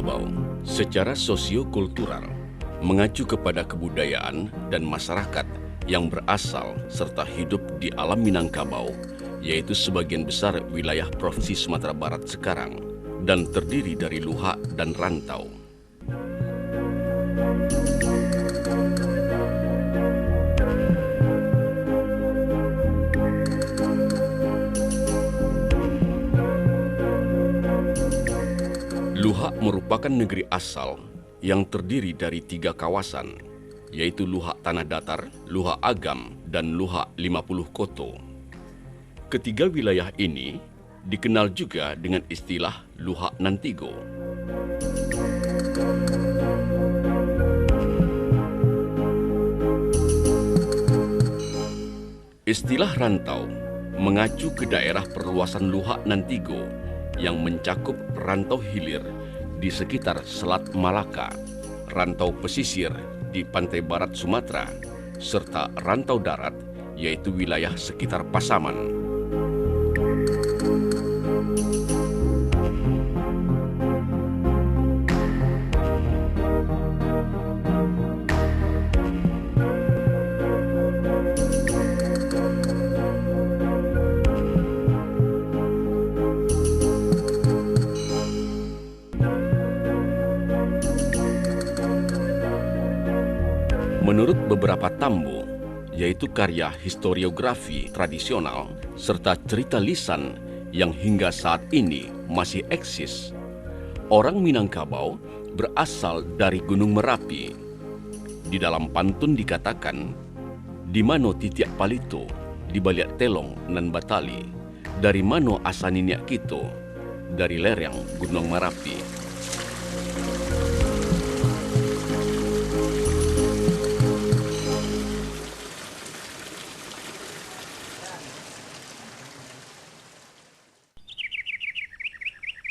Minangkabau secara sosiokultural mengacu kepada kebudayaan dan masyarakat yang berasal serta hidup di alam Minangkabau, yaitu sebagian besar wilayah Provinsi Sumatera Barat sekarang, dan terdiri dari luhak dan rantau. Luhak merupakan negeri asal yang terdiri dari 3 kawasan, yaitu Luhak Tanah Datar, Luhak Agam, dan Luhak 50 Koto. Ketiga wilayah ini dikenal juga dengan istilah Luhak Nantigo. Istilah rantau mengacu ke daerah perluasan Luhak Nantigo yang mencakup rantau hilir di sekitar Selat Malaka, rantau pesisir di pantai barat Sumatera, serta rantau darat yaitu wilayah sekitar Pasaman. Menurut beberapa tambo, yaitu karya historiografi tradisional serta cerita lisan yang hingga saat ini masih eksis, orang Minangkabau berasal dari Gunung Merapi. Di dalam pantun dikatakan, di mano titiak palito, di baliak telong nan batali, dari mano asaninya kito, dari lereng Gunung Merapi.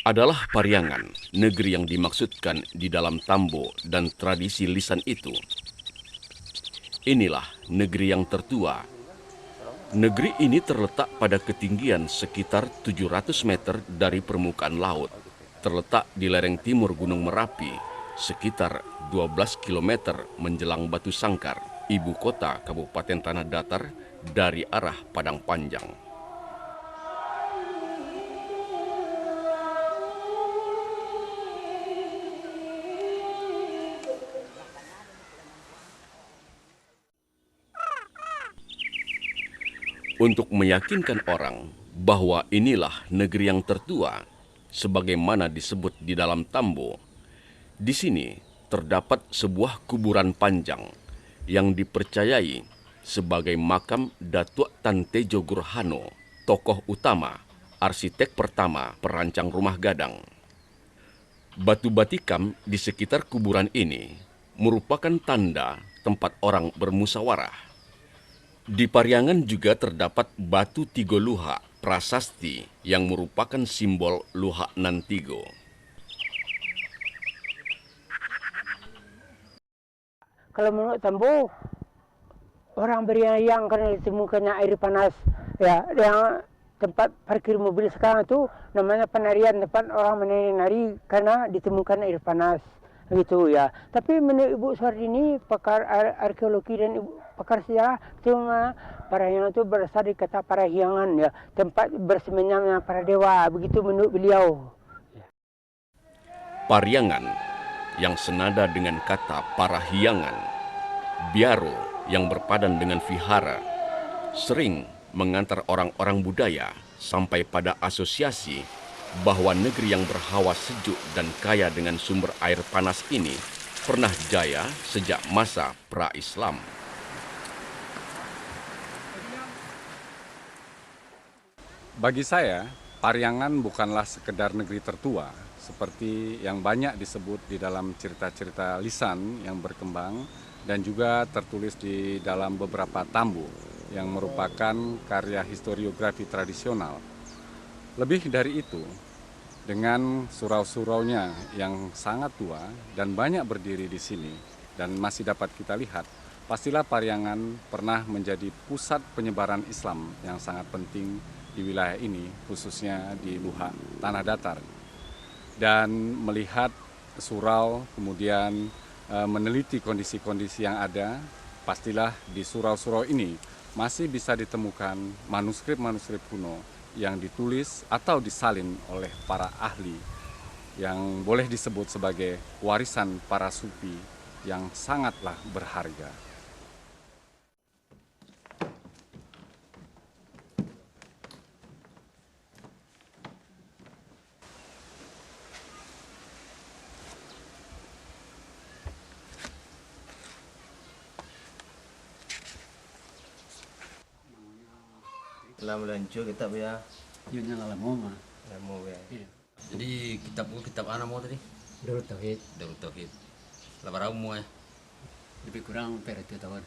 Adalah Pariangan, negeri yang dimaksudkan di dalam tambo dan tradisi lisan itu. Inilah negeri yang tertua. Negeri ini terletak pada ketinggian sekitar 700 meter dari permukaan laut. Terletak di lereng timur Gunung Merapi, sekitar 12 km menjelang Batu Sangkar, ibu kota Kabupaten Tanah Datar dari arah Padang Panjang. Untuk meyakinkan orang bahwa inilah negeri yang tertua, sebagaimana disebut di dalam tambo, di sini terdapat sebuah kuburan panjang yang dipercayai sebagai makam Datuk Tan Tejo Gurhano, tokoh utama, arsitek pertama perancang rumah gadang. Batu batikam di sekitar kuburan ini merupakan tanda tempat orang bermusyawarah. Di Pariangan juga terdapat batu Tigo Luhak prasasti yang merupakan simbol Luhak Nantigo. Kalau menurut Tambo, orang beriang karena ditemukannya air panas. Ya, yang tempat parkir mobil sekarang itu namanya penarian, tempat orang menari karena ditemukan air panas. Gitu ya. Tapi menurut Ibu Suardini, pakar arkeologi dan pakar sejarah, itu Parahyangan itu berasal dari kata Parahyangan ya, tempat bersemayamnya para dewa, begitu menurut beliau. Pariangan yang senada dengan kata Parahyangan, Biaro yang berpadan dengan vihara, sering mengantar orang-orang budaya sampai pada asosiasi bahwa negeri yang berhawa sejuk dan kaya dengan sumber air panas ini pernah jaya sejak masa pra-Islam. Bagi saya, Pariangan bukanlah sekedar negeri tertua, seperti yang banyak disebut di dalam cerita-cerita lisan yang berkembang dan juga tertulis di dalam beberapa tambo yang merupakan karya historiografi tradisional. Lebih dari itu, dengan surau-suraunya yang sangat tua dan banyak berdiri di sini dan masih dapat kita lihat, pastilah Pariangan pernah menjadi pusat penyebaran Islam yang sangat penting di wilayah ini, khususnya di Luhak Tanah Datar. Dan melihat surau, kemudian meneliti kondisi-kondisi yang ada, pastilah di surau-surau ini masih bisa ditemukan manuskrip-manuskrip kuno yang ditulis atau disalin oleh para ahli yang boleh disebut sebagai warisan para sufi yang sangatlah berharga. Lama lanjut kita ya. Yun yang alam mo mah. Lama ya. Iya. Jadi kitab ana mo tadi? Darut Tauhid. Darut Tauhid. Labarau mo ya. Lebih kurang per 2 tahun.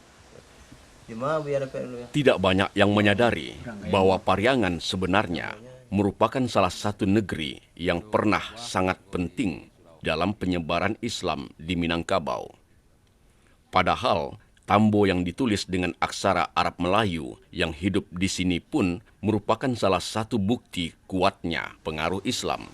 Cuma biar apa dulu ya. Tidak banyak yang menyadari bahwa Pariangan sebenarnya merupakan salah satu negeri yang pernah sangat penting dalam penyebaran Islam di Minangkabau. Padahal Tambo yang ditulis dengan aksara Arab Melayu yang hidup di sini pun merupakan salah satu bukti kuatnya pengaruh Islam.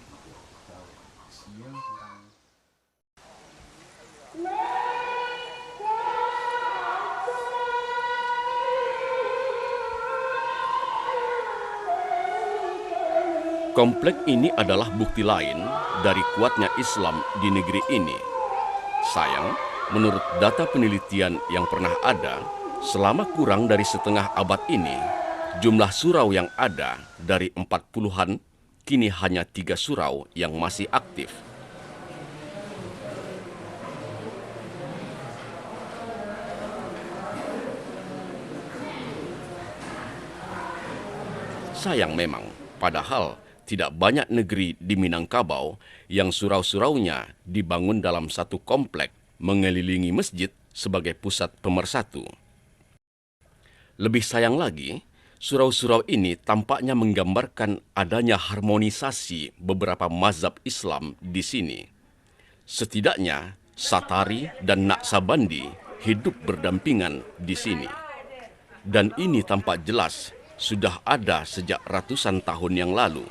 Komplek ini adalah bukti lain dari kuatnya Islam di negeri ini. Sayang, menurut data penelitian yang pernah ada, selama kurang dari setengah abad ini, jumlah surau yang ada dari 40-an, kini hanya 3 surau yang masih aktif. Sayang memang, padahal tidak banyak negeri di Minangkabau yang surau-suraunya dibangun dalam satu komplek mengelilingi masjid sebagai pusat pemersatu. Lebih sayang lagi, surau-surau ini tampaknya menggambarkan adanya harmonisasi beberapa mazhab Islam di sini. Setidaknya, Satari dan Naksabandi hidup berdampingan di sini. Dan ini tampak jelas sudah ada sejak ratusan tahun yang lalu.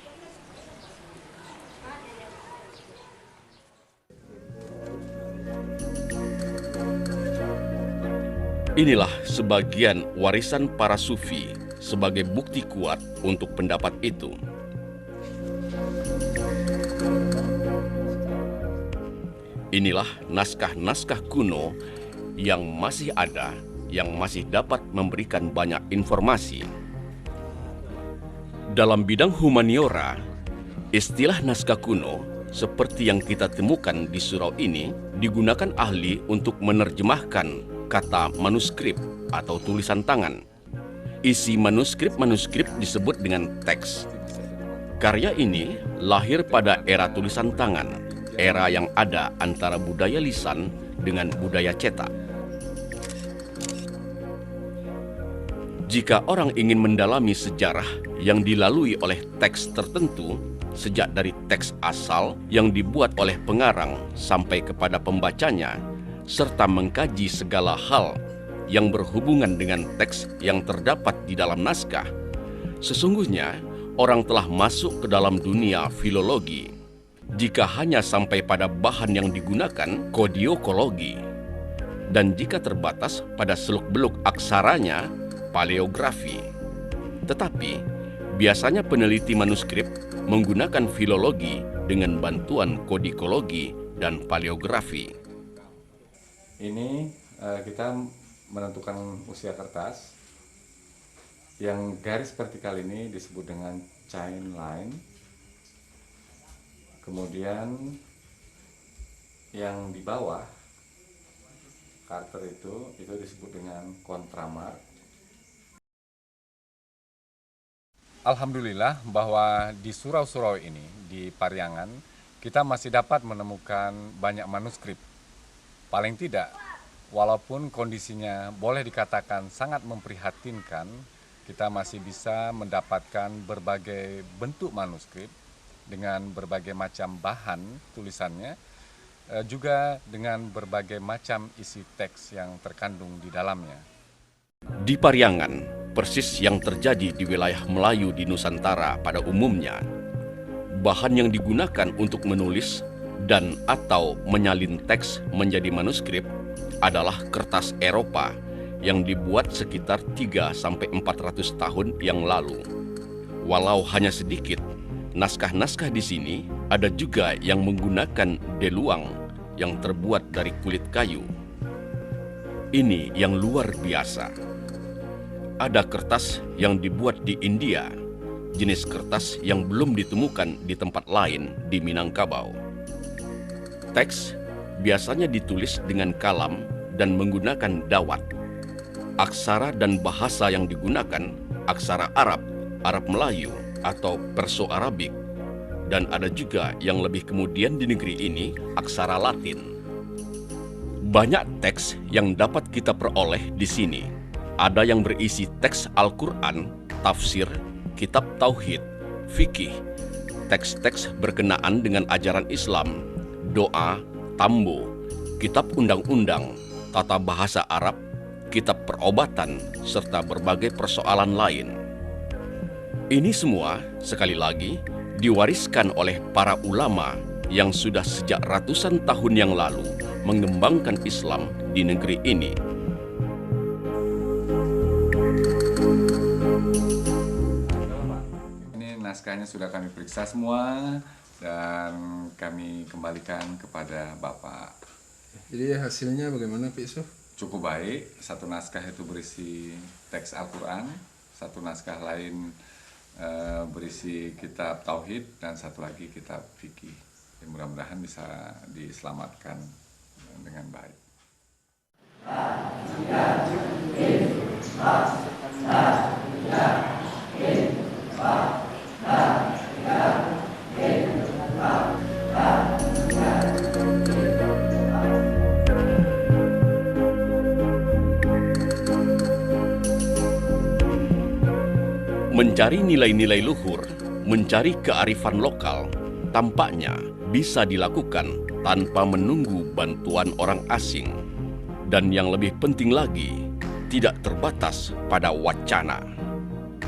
Inilah sebagian warisan para sufi sebagai bukti kuat untuk pendapat itu. Inilah naskah-naskah kuno yang masih ada, yang masih dapat memberikan banyak informasi. Dalam bidang humaniora, istilah naskah kuno seperti yang kita temukan di surau ini digunakan ahli untuk menerjemahkan kata manuskrip atau tulisan tangan. Isi manuskrip-manuskrip disebut dengan teks. Karya ini lahir pada era tulisan tangan, era yang ada antara budaya lisan dengan budaya cetak. Jika orang ingin mendalami sejarah yang dilalui oleh teks tertentu, sejak dari teks asal yang dibuat oleh pengarang sampai kepada pembacanya, serta mengkaji segala hal yang berhubungan dengan teks yang terdapat di dalam naskah, sesungguhnya orang telah masuk ke dalam dunia filologi. Jika hanya sampai pada bahan yang digunakan, kodiokologi, dan jika terbatas pada seluk-beluk aksaranya, paleografi. Tetapi, biasanya peneliti manuskrip menggunakan filologi dengan bantuan kodikologi dan paleografi. Ini kita menentukan usia kertas. Yang garis vertikal ini disebut dengan chain line. Kemudian yang di bawah Carter itu disebut dengan kontramark. Alhamdulillah bahwa di surau-surau ini, di Pariangan, kita masih dapat menemukan banyak manuskrip. Paling tidak, walaupun kondisinya boleh dikatakan sangat memprihatinkan, kita masih bisa mendapatkan berbagai bentuk manuskrip dengan berbagai macam bahan tulisannya, juga dengan berbagai macam isi teks yang terkandung di dalamnya. Di Pariangan, persis yang terjadi di wilayah Melayu di Nusantara pada umumnya, bahan yang digunakan untuk menulis dan atau menyalin teks menjadi manuskrip adalah kertas Eropa yang dibuat sekitar 300-400 tahun yang lalu. Walau hanya sedikit, naskah-naskah di sini ada juga yang menggunakan deluang yang terbuat dari kulit kayu. Ini yang luar biasa. Ada kertas yang dibuat di India, jenis kertas yang belum ditemukan di tempat lain di Minangkabau. Teks biasanya ditulis dengan kalam dan menggunakan dawat. Aksara dan bahasa yang digunakan aksara Arab, Arab Melayu, atau Perso-Arabik. Dan ada juga yang lebih kemudian di negeri ini aksara Latin. Banyak teks yang dapat kita peroleh di sini. Ada yang berisi teks Al-Quran, tafsir, kitab tauhid, fikih, teks-teks berkenaan dengan ajaran Islam, doa, tambo, kitab undang-undang, tata bahasa Arab, kitab perobatan, serta berbagai persoalan lain. Ini semua, sekali lagi, diwariskan oleh para ulama yang sudah sejak ratusan tahun yang lalu mengembangkan Islam di negeri ini. Ini naskahnya sudah kami periksa semua dan kami kembalikan kepada Bapak. Jadi hasilnya bagaimana Pak Yusuf? Cukup baik, satu naskah itu berisi teks Al-Quran, satu naskah lain berisi kitab tauhid, dan satu lagi kitab fikih. Mudah-mudahan bisa diselamatkan dengan baik. Mencari nilai-nilai luhur, mencari kearifan lokal, tampaknya bisa dilakukan tanpa menunggu bantuan orang asing. Dan yang lebih penting lagi, tidak terbatas pada wacana.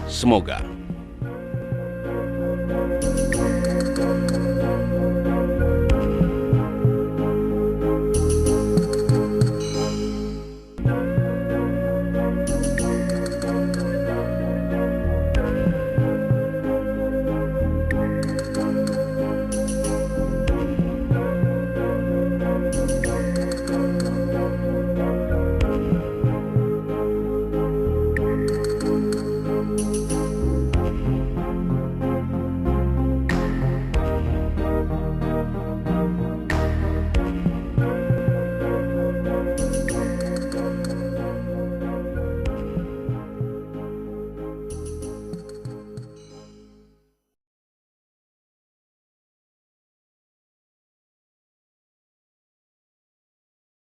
Semoga